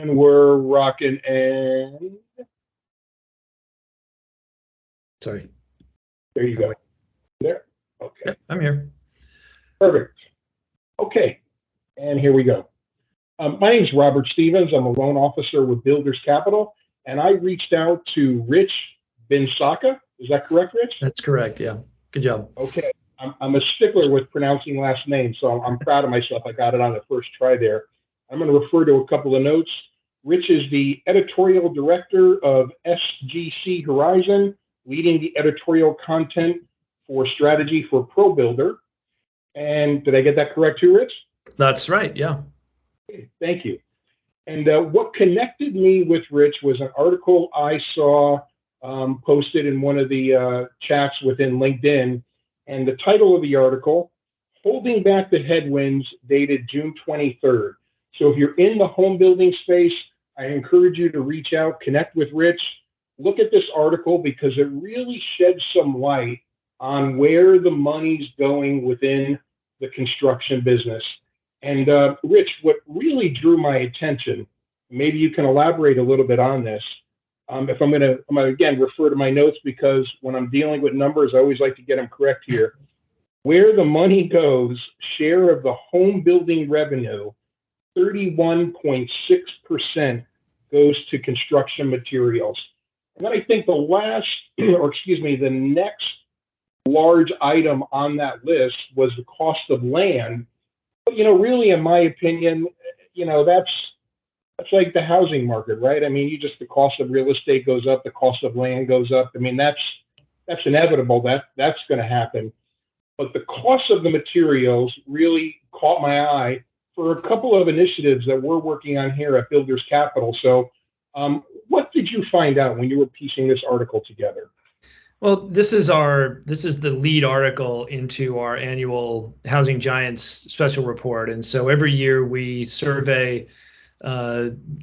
And we're rocking and Sorry. there you go. There. Okay. Yep, I'm here. Perfect. Okay. And here we go. My name is Robert Stevens. I'm a loan officer with Builders Capital, and I reached out to Rich Binsacca. Is that correct, Rich? That's correct. Yeah. Good job. Okay. I'm a stickler with pronouncing last names, so I'm proud of myself. I got it on the first try there. I'm going to refer to a couple of notes. Rich is the editorial director of SGC Horizon, leading the editorial content for strategy for ProBuilder. And did I get that correct too, Rich? That's right. Yeah. Okay, thank you. And what connected me with Rich was an article I saw posted in one of the chats within LinkedIn. And the title of the article, Holding Back the Headwinds, dated June 23rd. So if you're in the home building space, I encourage you to reach out, connect with Rich, look at this article because it really sheds some light on where the money's going within the construction business. And Rich, what really drew my attention, maybe you can elaborate a little bit on this. If I'm gonna again refer to my notes because when I'm dealing with numbers, I always like to get them correct here. Where the money goes, share of the home building revenue, 31.6% goes to construction materials. And then I think the last, or excuse me, the next large item on that list was the cost of land. But, really, in my opinion, that's like the housing market, right? I mean, the cost of real estate goes up, the cost of land goes up. I mean, that's inevitable. That's going to happen. But the cost of the materials really caught my eye for a couple of initiatives that we're working on here at Builders Capital. So, what did you find out when you were piecing this article together? Well, this is the lead article into our annual Housing Giants special report. And so every year we survey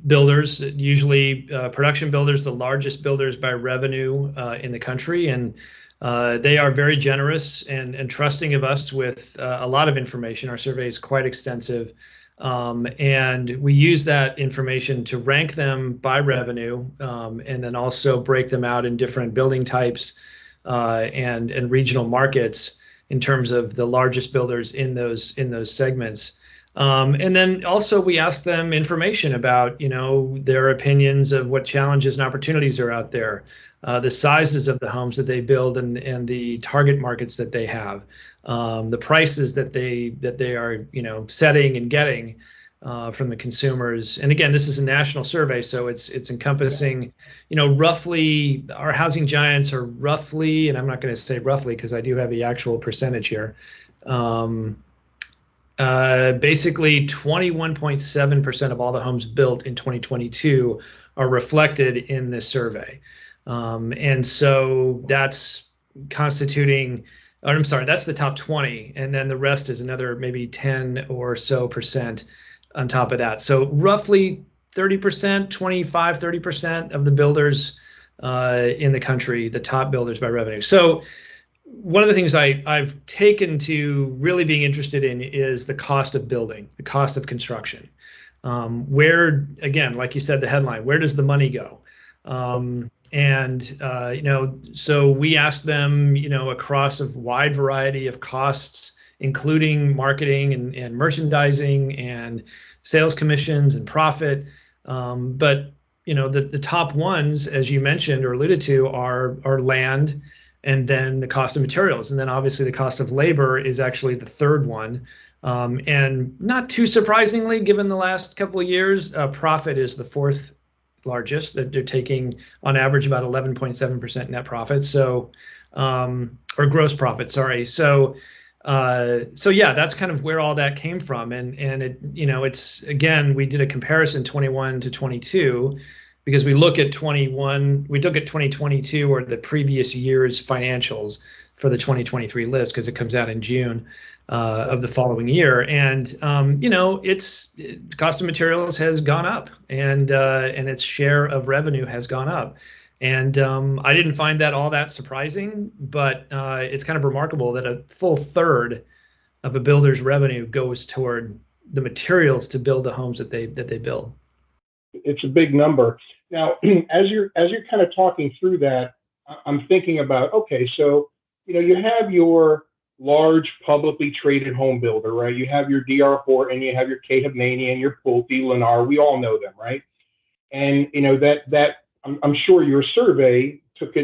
builders, usually production builders, the largest builders by revenue in the country. And they are very generous and trusting of us with a lot of information. Our survey is quite extensive. And we use that information to rank them by revenue and then also break them out in different building types and regional markets in terms of the largest builders in those segments. And then also we ask them information about, their opinions of what challenges and opportunities are out there, the sizes of the homes that they build and the target markets that they have, the prices that they are, setting and getting from the consumers. And again, this is a national survey, so it's encompassing, roughly our housing giants are roughly, and I'm not going to say roughly because I do have the actual percentage here. Basically 21.7% of all the homes built in 2022 are reflected in this survey. And so that's constituting, or I'm sorry, that's the top 20. And then the rest is another maybe 10 or so percent on top of that. So roughly 30%, 25, 30% of the builders in the country, the top builders by revenue. So one of the things I've taken to really being interested in is the cost of building, the cost of construction. Where, again, like you said, the headline, where does the money go? So we asked them, across a wide variety of costs, including marketing and merchandising and sales commissions and profit. But the top ones, as you mentioned or alluded to, are land, and then the cost of materials. And then obviously the cost of labor is actually the third one. And not too surprisingly, given the last couple of years, profit is the fourth largest. That they're taking on average about 11.7% net profit. So, or gross profit, sorry. So yeah, that's kind of where all that came from. And it, it's, again, we did a comparison 21 to 22. Because we look at 2022 or the previous year's financials for the 2023 list, because it comes out in June of the following year. And, its cost of materials has gone up and its share of revenue has gone up. And I didn't find that all that surprising, but it's kind of remarkable that a full third of a builder's revenue goes toward the materials to build the homes that they build. It's a big number. Now, as you're kind of talking through that, I'm thinking about, okay, so you have your large publicly traded home builder, right? You have your DR Horton, you have your K Hovnanian, your Pulte, Lennar. We all know them, right? And that I'm sure your survey took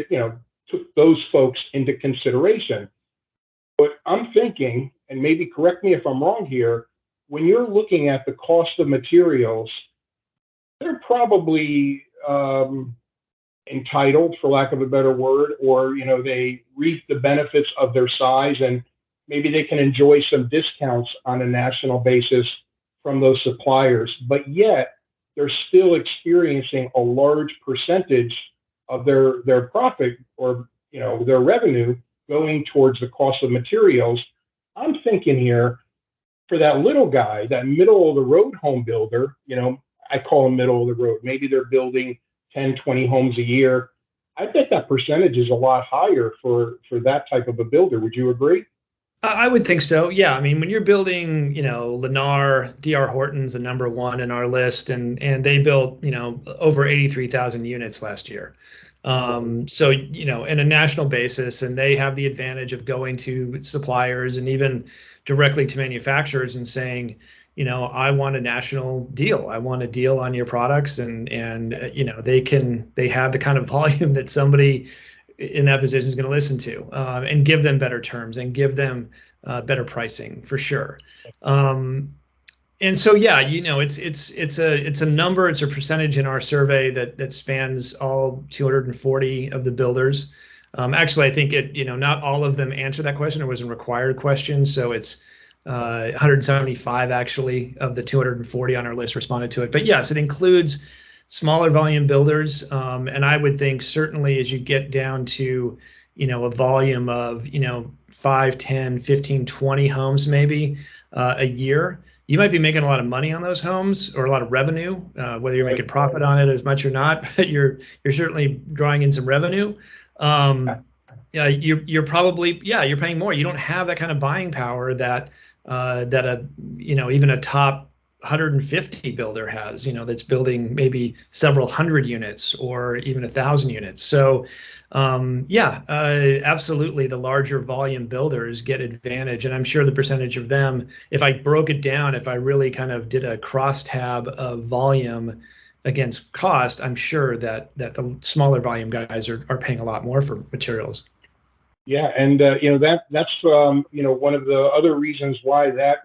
those folks into consideration. But I'm thinking, and maybe correct me if I'm wrong here, when you're looking at the cost of materials, they're probably entitled, for lack of a better word, or they reap the benefits of their size, and maybe they can enjoy some discounts on a national basis from those suppliers. But yet, they're still experiencing a large percentage of their profit or their revenue going towards the cost of materials. I'm thinking here for that little guy, that middle of the road home builder, I call them middle of the road. Maybe they're building 10, 20 homes a year. I bet that percentage is a lot higher for that type of a builder. Would you agree? I would think so. Yeah. I mean, when you're building, Lennar, DR Horton's the number one in our list, and they built, over 83,000 units last year. So, in a national basis, and they have the advantage of going to suppliers and even directly to manufacturers and saying, I want a national deal. I want a deal on your products, and they have the kind of volume that somebody in that position is going to listen to, and give them better terms and give them better pricing for sure. And so, yeah, it's a number, it's a percentage in our survey that spans all 240 of the builders. Actually, I think not all of them answered that question. It was a required question, so it's 175 actually of the 240 on our list responded to it. But yes, it includes smaller volume builders, and I would think certainly as you get down to a volume of 5, 10, 15, 20 homes maybe a year, you might be making a lot of money on those homes or a lot of revenue, whether you're making profit on it as much or not, but you're certainly drawing in some revenue. Yeah, you're probably, you're paying more. You don't have that kind of buying power that even a top 150 builder has, that's building maybe several hundred units or even 1,000 units. So absolutely, the larger volume builders get advantage, and I'm sure the percentage of them, if I broke it down, if I really kind of did a crosstab of volume against cost, I'm sure that the smaller volume guys are paying a lot more for materials. Yeah, and that's one of the other reasons why that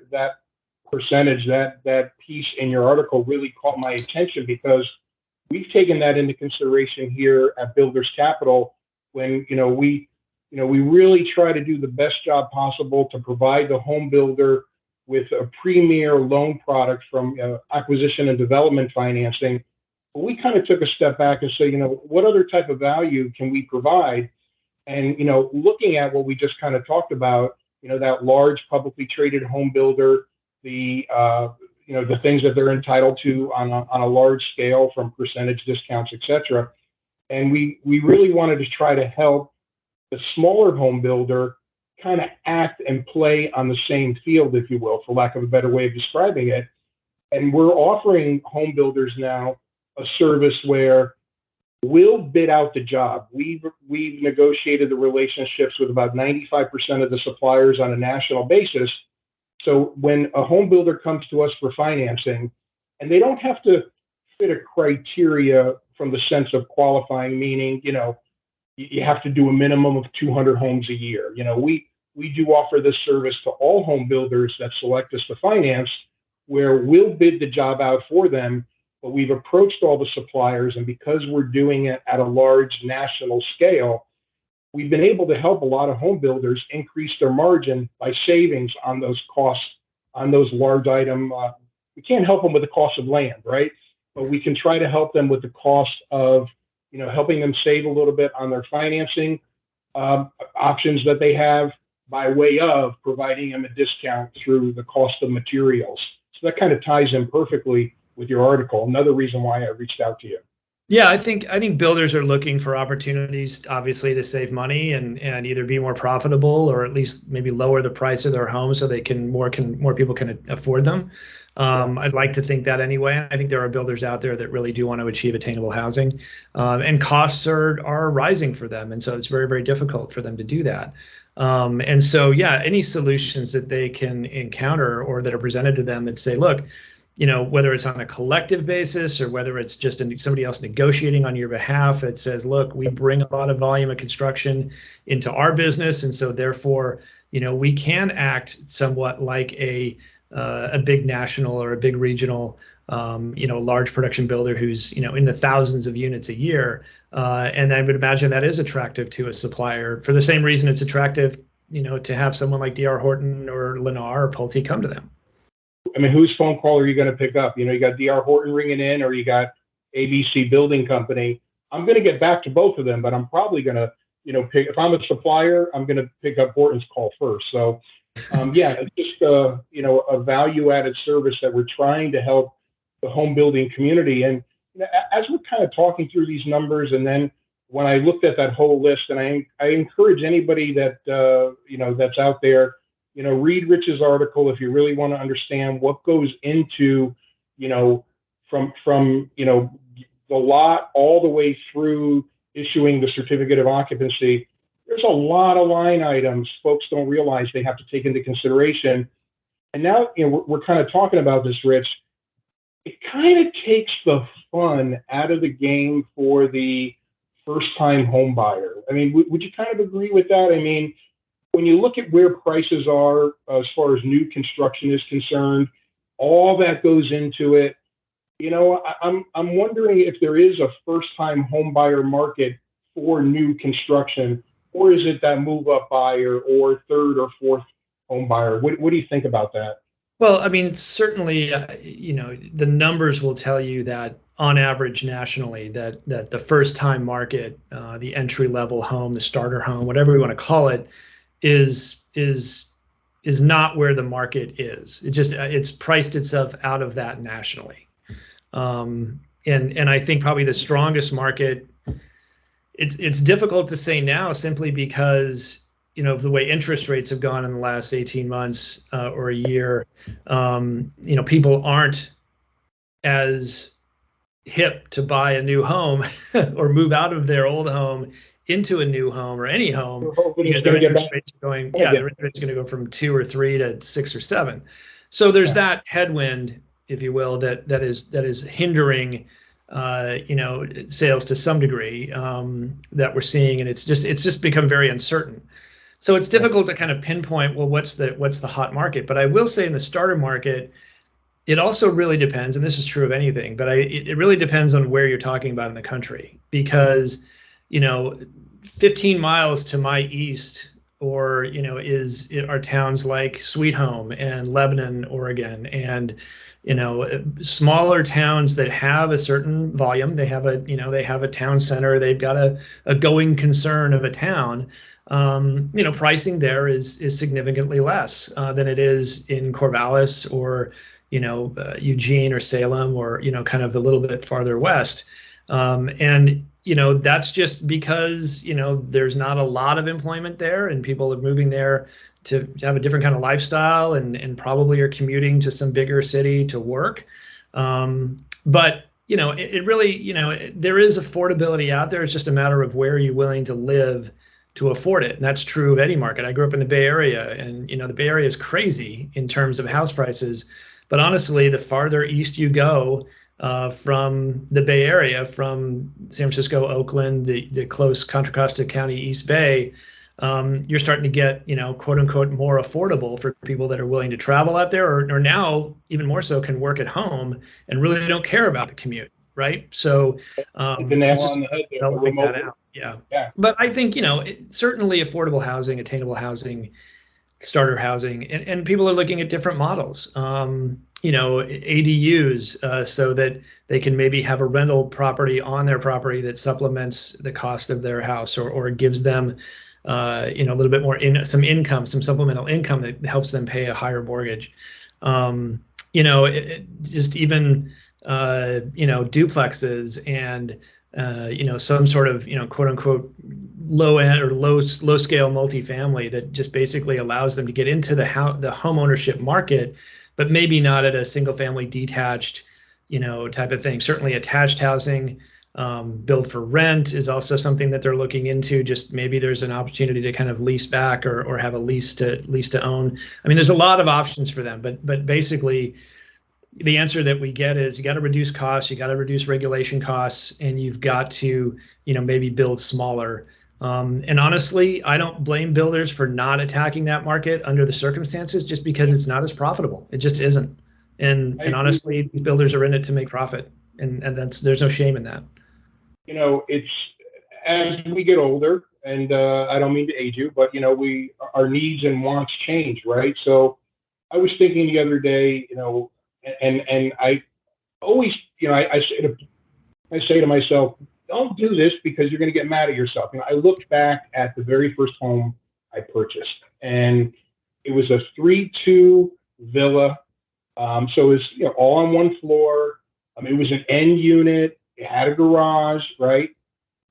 percentage, that piece in your article really caught my attention, because we've taken that into consideration here at Builders Capital when we really try to do the best job possible to provide the home builder with a premier loan product from acquisition and development financing. But we kind of took a step back and say, what other type of value can we provide? And looking at what we just kind of talked about, that large publicly traded home builder, the things that they're entitled to on a large scale from percentage discounts, et cetera. And we really wanted to try to help the smaller home builder kind of act and play on the same field, if you will, for lack of a better way of describing it. And we're offering home builders now a service where we'll bid out the job. We've negotiated the relationships with about 95% of the suppliers on a national basis. So when a home builder comes to us for financing, and they don't have to fit a criteria from the sense of qualifying, meaning, you have to do a minimum of 200 homes a year. We do offer this service to all home builders that select us to finance, where we'll bid the job out for them, but we've approached all the suppliers, and because we're doing it at a large national scale, we've been able to help a lot of home builders increase their margin by savings on those costs, on those large item. We can't help them with the cost of land, right? But we can try to help them with the cost of, helping them save a little bit on their financing options that they have by way of providing them a discount through the cost of materials. So that kind of ties in perfectly with your article. Another reason why I reached out to you. Yeah, I think builders are looking for opportunities, obviously, to save money and either be more profitable or at least maybe lower the price of their home so they more people can afford them. Yeah. I'd like to think that anyway. I think there are builders out there that really do want to achieve attainable housing, and costs are rising for them, and so it's very difficult for them to do that. And so yeah, any solutions that they can encounter or that are presented to them that say, look, whether it's on a collective basis or whether it's just somebody else negotiating on your behalf that says, look, we bring a lot of volume of construction into our business. And so therefore, we can act somewhat like a big national or a big regional, large production builder who's, in the thousands of units a year. And I would imagine that is attractive to a supplier for the same reason it's attractive, to have someone like D.R. Horton or Lennar or Pulte come to them. I mean, whose phone call are you going to pick up? You got D.R. Horton ringing in, or you got ABC Building Company. I'm going to get back to both of them, but I'm probably going to, if I'm a supplier, I'm going to pick up Horton's call first. So, yeah, it's just, a value-added service that we're trying to help the home building community. And as we're kind of talking through these numbers, and then when I looked at that whole list, and I encourage anybody that, that's out there, read Rich's article if you really want to understand what goes into, from the lot all the way through issuing the certificate of occupancy. There's a lot of line items folks don't realize they have to take into consideration. And now, we're kind of talking about this, Rich. It kind of takes the fun out of the game for the first-time home buyer. I mean, would you kind of agree with that? I mean, when you look at where prices are as far as new construction is concerned, all that goes into it. I'm wondering if there is a first-time home buyer market for new construction, or is it that move-up buyer or third or fourth home buyer? What do you think about that? Well, I mean, certainly, the numbers will tell you that on average nationally, that the first-time market, the entry-level home, the starter home, whatever we want to call it, is not where the market is. It's priced itself out of that nationally. And I think probably the strongest market, it's difficult to say now simply because, of the way interest rates have gone in the last 18 months or a year. People aren't as hip to buy a new home or move out of their old home into a new home or any home because their interest rates are going, their interest rates are going to go from 2 or 3 to 6 or 7. So there's that headwind, if you will, that is hindering sales to some degree that we're seeing, and it's just become very uncertain. So it's difficult to kind of pinpoint, well, what's the hot market. But I will say in the starter market, it also really depends, and this is true of anything, but it really depends on where you're talking about in the country, because 15 miles to my east or are towns like Sweet Home and Lebanon, Oregon, and smaller towns that have a certain volume. They have a town center. They've got a going concern of a town. Pricing there is significantly less than it is in Corvallis or Eugene or Salem or kind of a little bit farther west. And that's just because there's not a lot of employment there, and people are moving there to have a different kind of lifestyle and probably are commuting to some bigger city to work. But it really, there is affordability out there. It's just a matter of where you're willing to live to afford it. And that's true of any market. I grew up in the Bay Area, and the Bay Area is crazy in terms of house prices. But honestly, the farther east you go from the Bay Area, from San Francisco, Oakland, the close Contra Costa County East Bay, you're starting to get, quote unquote, more affordable for people that are willing to travel out there, or now even more so can work at home and really don't care about the commute, right? So the nail on the head there, that out. Yeah. But I think, certainly affordable housing, attainable housing, starter housing, and people are looking at different models. ADUs, so that they can maybe have a rental property on their property that supplements the cost of their house, or gives them a little bit more some supplemental income that helps them pay a higher mortgage. just even duplexes and some sort of quote unquote low end or low scale multifamily that just basically allows them to get into the home ownership market, but maybe not at a single family detached type of thing. Certainly attached housing, build for rent is also something that they're looking into. Just maybe there's an opportunity to kind of lease back or have a lease to own. I mean, there's a lot of options for them, but basically the answer that we get is you got to reduce costs, you got to reduce regulation costs, and you've got to maybe build smaller. And honestly, I don't blame builders for not attacking that market under the circumstances, just because it's not as profitable. It just isn't. And honestly, builders are in it to make profit, and there's no shame in that. It's as we get older, and I don't mean to age you, but our needs and wants change, right? So I was thinking the other day, and I always, I say to myself, don't do this because you're going to get mad at yourself. I looked back at the very first home I purchased, and it was a 3-2 villa. So it was all on one floor. It was an end unit. It had a garage, right?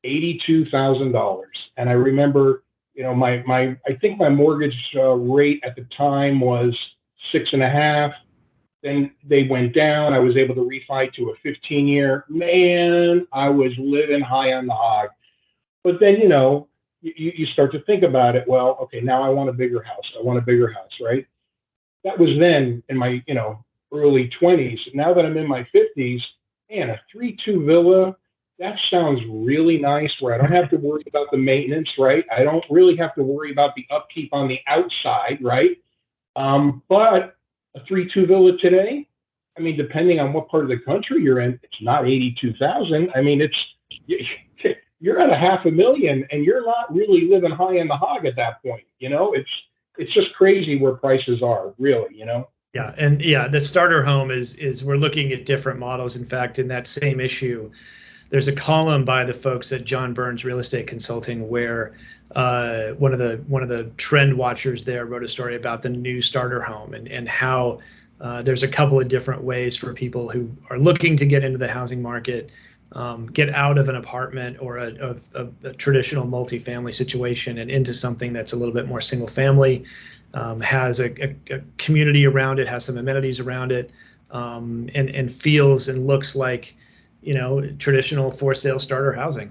$82,000. And I remember, I think my mortgage rate at the time was 6.5. Then they went down. I was able to refi to a 15-year. Man, I was living high on the hog. But then, you start to think about it. Well, okay, now I want a bigger house. I want a bigger house, right? That was then in my, early 20s. Now that I'm in my 50s, man, a 3-2 villa, that sounds really nice, where I don't have to worry about the maintenance, right? I don't really have to worry about the upkeep on the outside, right? But a 3-2 villa today, I mean, depending on what part of the country you're in, it's not 82,000. I mean, you're at $500,000, and you're not really living high in the hog at that point. It's just crazy where prices are, really. Yeah, and the starter home is we're looking at different models. In fact, in that same issue, there's a column by the folks at John Burns Real Estate Consulting where one of the trend watchers there wrote a story about the new starter home and how there's a couple of different ways for people who are looking to get into the housing market, get out of an apartment or a traditional multifamily situation and into something that's a little bit more single family, has a community around it, has some amenities around it, and feels and looks like traditional for sale starter housing,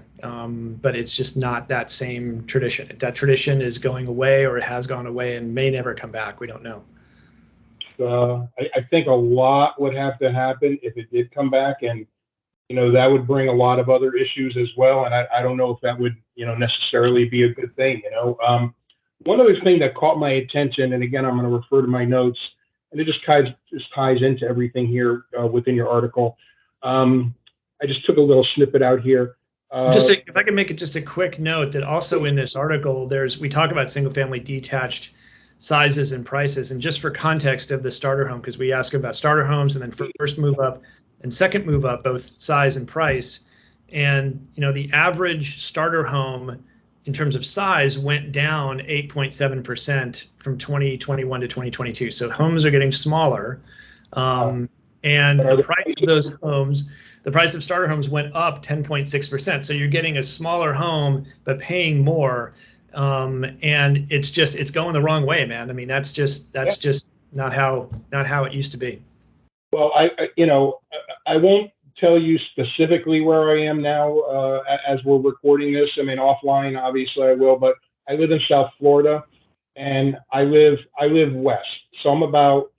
but it's just not that same tradition. That tradition is going away, or it has gone away and may never come back. We don't know. I think a lot would have to happen if it did come back, and that would bring a lot of other issues as well. And I don't know if that would necessarily be a good thing. One other thing that caught my attention, and again I'm going to refer to my notes, and it just ties into everything here within your article. I just took a little snippet out here. If I can make it just a quick note that also in this article, we talk about single family detached sizes and prices. And just for context of the starter home, because we ask about starter homes and then first move up and second move up, both size and price. And, the average starter home in terms of size went down 8.7% from 2021 to 2022. So homes are getting smaller. And the price of those homes, the price of starter homes went up 10.6%. So you're getting a smaller home, but paying more. And it's going the wrong way, man. I mean, that's just not how it used to be. Well, I won't tell you specifically where I am now as we're recording this. I mean, offline, obviously I will, but I live in South Florida, and I live west. So I'm about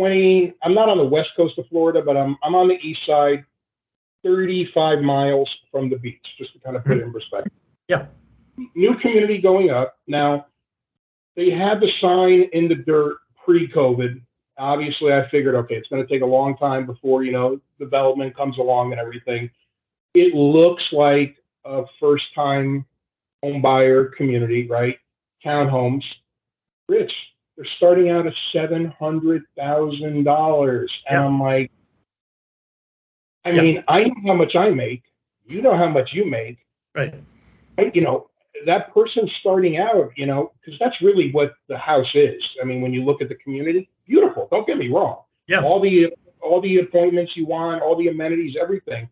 I'm not on the west coast of Florida, but I'm on the east side, 35 miles from the beach, just to kind of put it in perspective. Yeah. New community going up. Now, they had the sign in the dirt pre-COVID. Obviously, I figured, okay, it's going to take a long time before, development comes along and everything. It looks like a first-time home buyer community, right? Townhomes. Rich, they're starting out at $700,000. And I'm like, I mean, I know how much I make. You know how much you make. Right. That person starting out, because that's really what the house is. I mean, when you look at the community, beautiful. Don't get me wrong. Yeah. all the appointments you want, all the amenities, everything.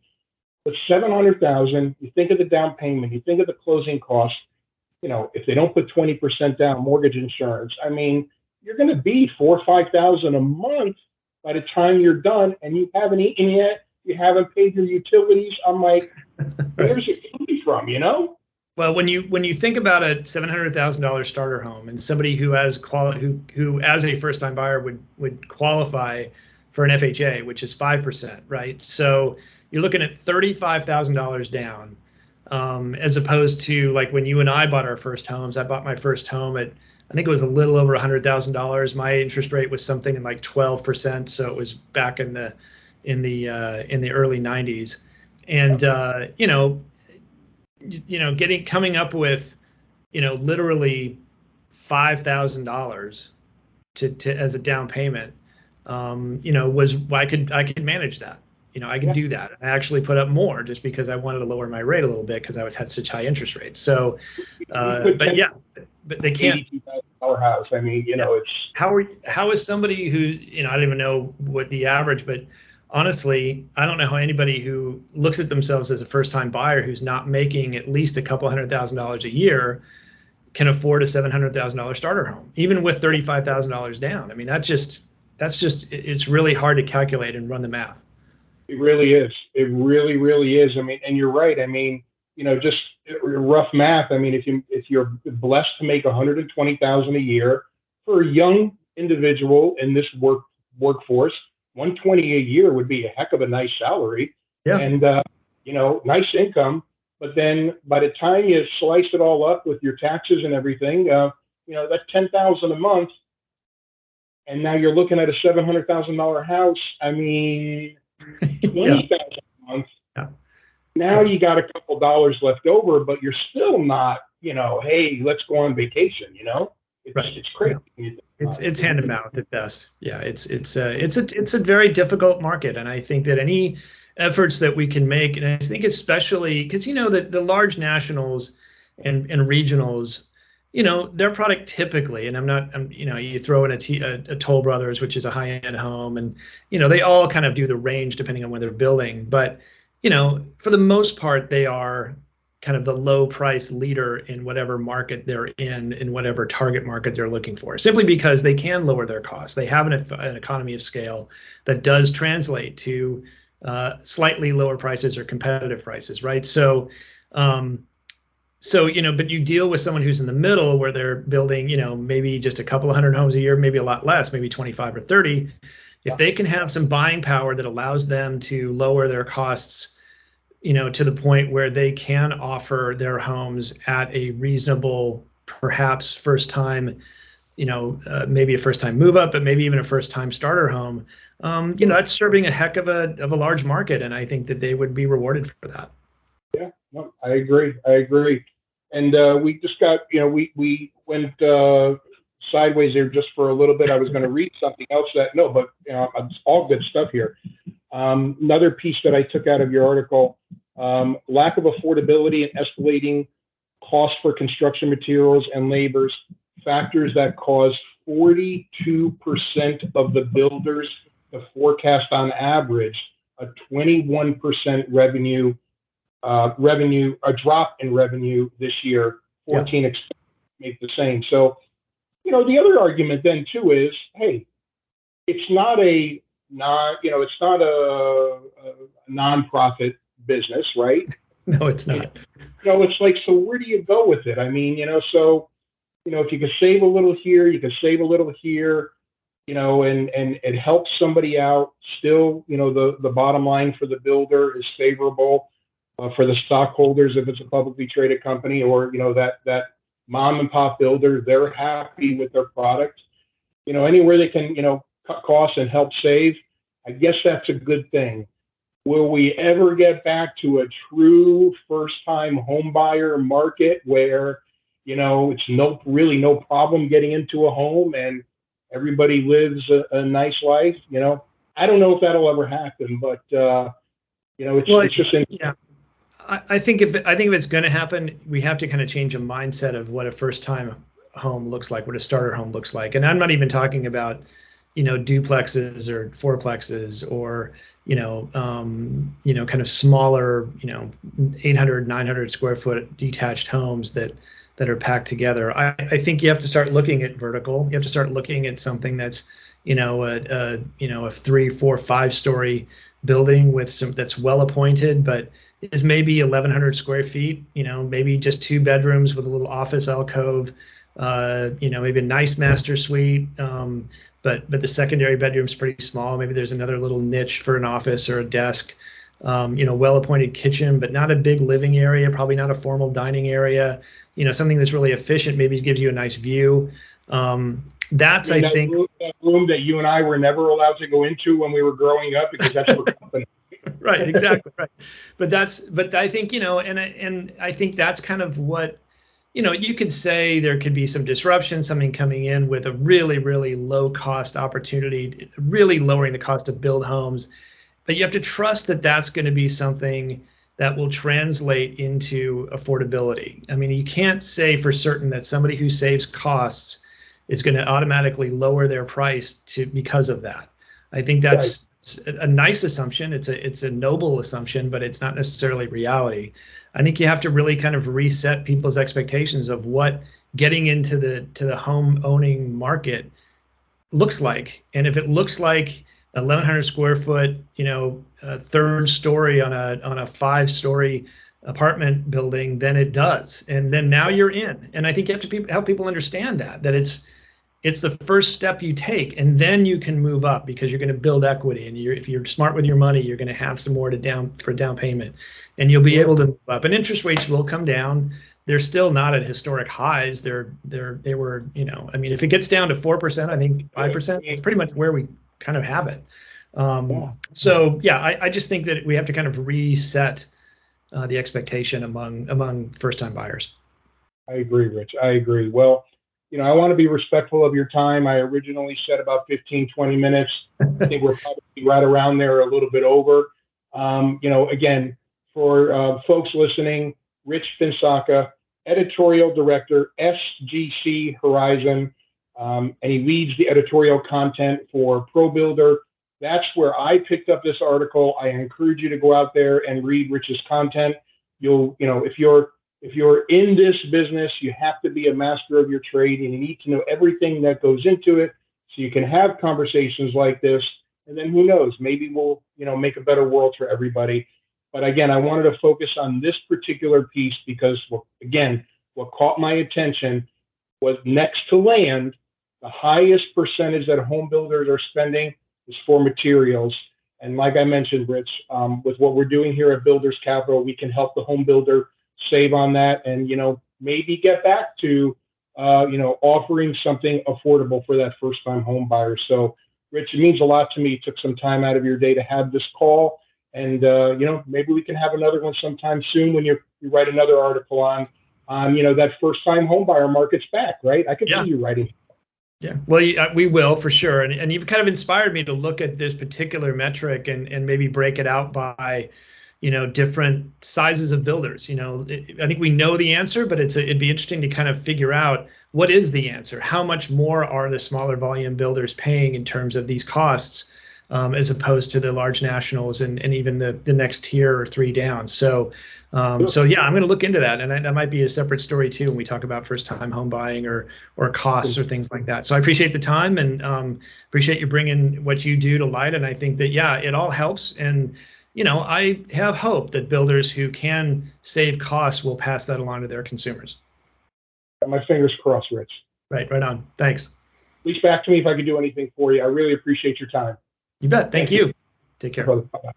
But 700,000, you think of the down payment, you think of the closing costs. If they don't put 20% down, mortgage insurance, I mean, you're going to be 4,000 or 5,000 a month by the time you're done, and you haven't eaten yet, you haven't paid your utilities. I'm like, where's it coming from? Well, when you think about a $700,000 starter home and somebody who has who as a first time buyer would qualify for an FHA, which is 5%, right? So you're looking at $35,000 down, as opposed to like when you and I bought our first homes. I bought my first home at, I think it was a little over $100,000. My interest rate was something in like 12%, so it was back in the early 90s, and coming up with literally $5,000 to as a down payment, was I could manage that. I can do that. I actually put up more just because I wanted to lower my rate a little bit because I had such high interest rates. So, but they can't. $82,000 house. I mean, it's how is somebody who I don't even know what the average, but honestly, I don't know how anybody who looks at themselves as a first-time buyer who's not making at least a couple $100,000 a year can afford a $700,000 starter home, even with $35,000 down. I mean, that's just it's really hard to calculate and run the math. It really is. It really, really is. I mean, and you're right. I mean, just rough math. I mean, if you're blessed to make $120,000 a year for a young individual in this workforce, $120 a year would be a heck of a nice salary. Yeah. And nice income. But then by the time you slice it all up with your taxes and everything, that's $10,000 a month. And now you're looking at a $700,000 house. I mean, $20,000 a month. Yeah. Now you got a couple dollars left over, but you're still not, hey, let's go on vacation. It's crazy. Yeah. It's hand to mouth at best. Yeah, it's a very difficult market, and I think that any efforts that we can make, and I think especially because the large nationals and regionals, their product typically, and you throw in a Toll Brothers, which is a high-end home, and they all kind of do the range depending on where they're building, but for the most part they are kind of the low price leader in whatever market they're in whatever target market they're looking for, simply because they can lower their costs. They have an economy of scale that does translate to slightly lower prices or competitive prices, right? So but you deal with someone who's in the middle where they're building, maybe just a couple of hundred homes a year, maybe a lot less, maybe 25 or 30. If they can have some buying power that allows them to lower their costs, to the point where they can offer their homes at a reasonable, perhaps first time, maybe a first time move up, but maybe even a first time starter home, that's serving a heck of a large market. And I think that they would be rewarded for that. Yeah, no, I agree. And we just got, we went sideways there just for a little bit. I was going to read something else but it's all good stuff here. Another piece that I took out of your article, lack of affordability and escalating costs for construction materials and labors, factors that cause 42% of the builders to forecast on average a 21% a drop in revenue this year, 14 expect to make the same. So, the other argument then too is, hey, it's not a nonprofit business, right? No, it's not. It's like, so where do you go with it? I mean, so, if you can save a little here, you can save a little here, and it helps somebody out. Still, the bottom line for the builder is favorable. For the stockholders, if it's a publicly traded company, or that mom and pop builder, they're happy with their product. Anywhere they can cut costs and help save, I guess that's a good thing. Will we ever get back to a true first-time home buyer market where it's no problem getting into a home and everybody lives a nice life? I don't know if that'll ever happen, but it's just yeah. I think if it's going to happen, we have to kind of change a mindset of what a first-time home looks like, what a starter home looks like. And I'm not even talking about, duplexes or fourplexes or, kind of smaller, 800, 900 square foot detached homes that are packed together. I think you have to start looking at vertical. You have to start looking at something that's, a 3, 4, 5-story building with that's well appointed, but is maybe 1,100 square feet, maybe just 2 bedrooms with a little office alcove, maybe a nice master suite. But the secondary bedroom's pretty small. Maybe there's another little niche for an office or a desk. Well-appointed kitchen, but not a big living area, probably not a formal dining area. Something that's really efficient, maybe gives you a nice view. That's, I think, that room that you and I were never allowed to go into when we were growing up because that's for company. Right, exactly, right. But I think, and I think that's kind of what, you could say there could be some disruption, something coming in with a really, really low cost opportunity, really lowering the cost to build homes. But you have to trust that that's going to be something that will translate into affordability. I mean, you can't say for certain that somebody who saves costs is going to automatically lower their price because of that. I think that's a nice assumption. It's a noble assumption, but it's not necessarily reality. I think you have to really kind of reset people's expectations of what getting into the home owning market looks like. And if it looks like 1,100 square foot, a 3rd story on a 5-story apartment building, then it does. And then now you're in. And I think you have to help people understand that it's the first step you take, and then you can move up because you're going to build equity. And if you're smart with your money, you're going to have some more for down payment, and you'll be able to move up. And interest rates will come down. They're still not at historic highs. They were, if it gets down to 4%, I think 5%, it's pretty much where we kind of have it. So yeah, I just think that we have to kind of reset the expectation among first-time buyers. I agree, Rich. I agree. Well, I want to be respectful of your time. I originally said about 15, 20 minutes. I think we're probably right around there, a little bit over. Again, for folks listening, Rich Binsacca, editorial director, SGC Horizon, and he leads the editorial content for ProBuilder. That's where I picked up this article. I encourage you to go out there and read Rich's content. If you're in this business, you have to be a master of your trade, and you need to know everything that goes into it so you can have conversations like this. And then who knows, maybe we'll, make a better world for everybody. But again, I wanted to focus on this particular piece because, what caught my attention was next to land, the highest percentage that home builders are spending is for materials. And like I mentioned, Rich, with what we're doing here at Builders Capital, we can help the home builder save on that and, maybe get back to, offering something affordable for that first-time home buyer. So, Rich, it means a lot to me. You took some time out of your day to have this call. And, maybe we can have another one sometime soon when you write another article on that first-time home buyer market's back, right? I could see you writing. Yeah, well, we will for sure. And you've kind of inspired me to look at this particular metric and maybe break it out by, different sizes of builders. I think we know the answer, but it'd be interesting to kind of figure out what is the answer. How much more are the smaller volume builders paying in terms of these costs, as opposed to the large nationals and even the next tier or 3 down. So yeah, I'm going to look into that, and that might be a separate story too when we talk about first-time home buying or costs or things like that. So I appreciate the time and appreciate you bringing what you do to light. And I think that it all helps. And I have hope that builders who can save costs will pass that along to their consumers. Got my fingers crossed, Rich. Right on. Thanks. Reach back to me if I can do anything for you. I really appreciate your time. You bet. Thank you. Take care. Bye-bye.